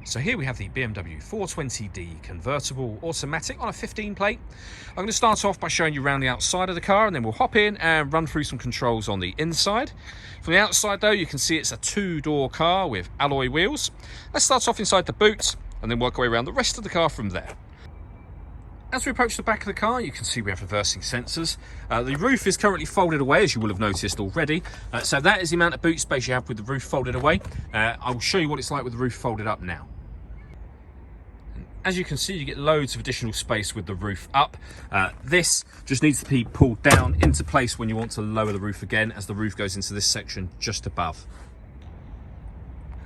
So here we have the BMW 420D convertible automatic on a 15 plate. I'm going to start off by showing you around the outside of the car, and then we'll hop in and run through some controls on the inside. From the outside though, you can see it's a two-door car with alloy wheels. Let's start off inside the boot and then work our way around the rest of the car from there. As we approach the back of the car, you can see we have reversing sensors. The roof is currently folded away, as you will have noticed already. So that is the amount of boot space you have with the roof folded away. I will show you what it's like with the roof folded up now. As you can see, you get loads of additional space with the roof up. This just needs to be pulled down into place when you want to lower the roof again, as the roof goes into this section just above.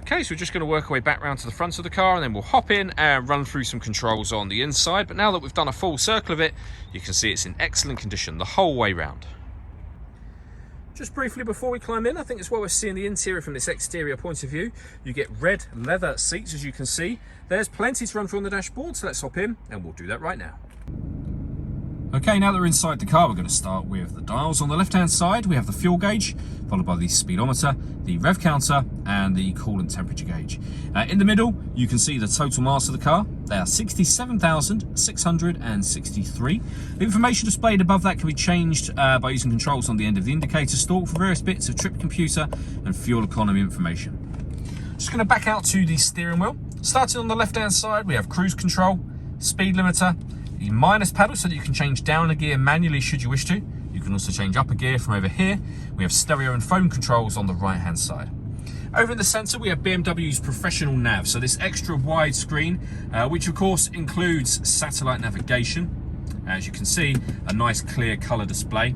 Okay, so we're just going to work our way back round to the front of the car, and then we'll hop in and run through some controls on the inside. But now that we've done a full circle of it, you can see it's in excellent condition the whole way round. Just briefly before we climb in, I think it's while we're seeing the interior from this exterior point of view. You get red leather seats, as you can see. There's plenty to run through on the dashboard, so let's hop in and we'll do that right now. Okay, now that we're inside the car, we're going to start with the dials. On the left-hand side, we have the fuel gauge, followed by the speedometer, the rev counter, and the coolant temperature gauge. In the middle, you can see the total miles of the car. They are 67,663. The information displayed above that can be changed by using controls on the end of the indicator stalk for various bits of trip computer and fuel economy information. Just going to back out to the steering wheel. Starting on the left-hand side, we have cruise control, speed limiter, the minus pedal so that you can change down a gear manually should you wish to. You can also change up a gear from over here. We have stereo and phone controls on the right hand side. Over in the centre we have BMW's professional nav, so this extra wide screen, which of course includes satellite navigation. As you can see, a nice clear colour display.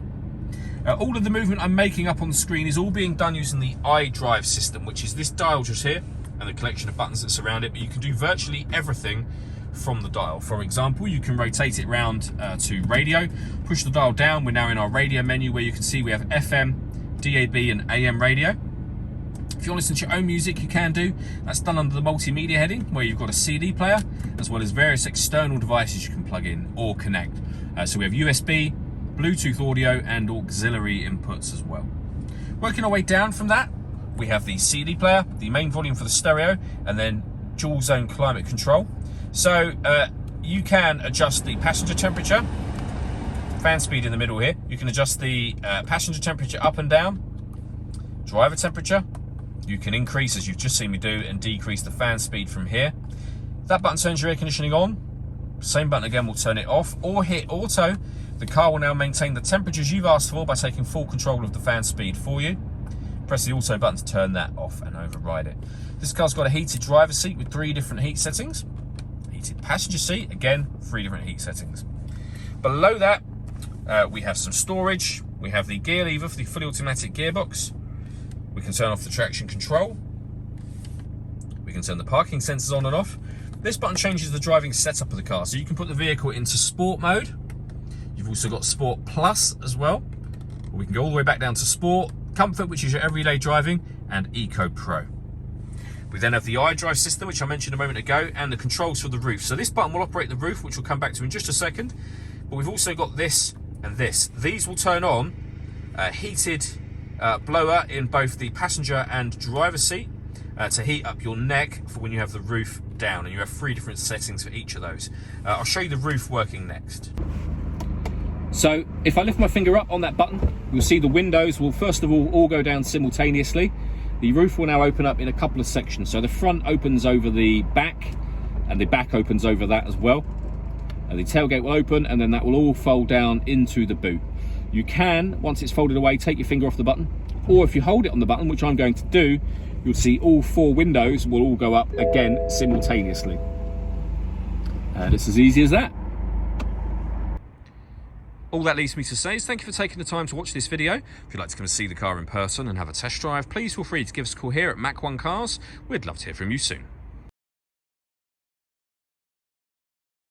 All of the movement I'm making up on the screen is all being done using the iDrive system, which is this dial just here and the collection of buttons that surround it, but you can do virtually everything from the dial. For example, you can rotate it round to radio, push the dial down. We're now in our radio menu, where you can see we have FM, DAB and AM radio. If you want to listen to your own music, you can do. That's done under the multimedia heading, where you've got a CD player, as well as various external devices you can plug in or connect. So we have USB, Bluetooth audio and auxiliary inputs as well. Working our way down from that, we have the CD player, the main volume for the stereo, and then dual zone climate control. So you can adjust the passenger temperature, fan speed in the middle here. You can adjust the passenger temperature up and down, driver temperature. You can increase, as you've just seen me do, and decrease the fan speed from here. That button turns your air conditioning on. Same button again will turn it off, or hit auto. The car will now maintain the temperatures you've asked for by taking full control of the fan speed for you. Press the auto button to turn that off and override it. This car's got a heated driver's seat with 3 different heat settings. Heated passenger seat, again, 3 different heat settings. Below that, we have some storage. We have the gear lever for the fully automatic gearbox. We can turn off the traction control. We can turn the parking sensors on and off. This button changes the driving setup of the car, so you can put the vehicle into sport mode. You've also got Sport Plus as well. We can go all the way back down to Sport, Comfort, which is your everyday driving, and Eco Pro. We then have the iDrive system, which I mentioned a moment ago, and the controls for the roof. So this button will operate the roof, which we'll come back to in just a second. But we've also got this and this. These will turn on heated blower in both the passenger and driver seat to heat up your neck for when you have the roof down. And you have 3 different settings for each of those. I'll show you the roof working next. So if I lift my finger up on that button, you'll see the windows will first of all go down simultaneously. The roof will now open up in a couple of sections. So the front opens over the back, and the back opens over that as well. The tailgate will open, and then that will all fold down into the boot. You can, once it's folded away, take your finger off the button, or if you hold it on the button, which I'm going to do, you'll see all 4 windows will all go up again simultaneously. And it's as easy as that. All that leaves me to say is thank you for taking the time to watch this video. If you'd like to come and see the car in person and have a test drive, please feel free to give us a call here at Mach 1 Cars. We'd love to hear from you soon.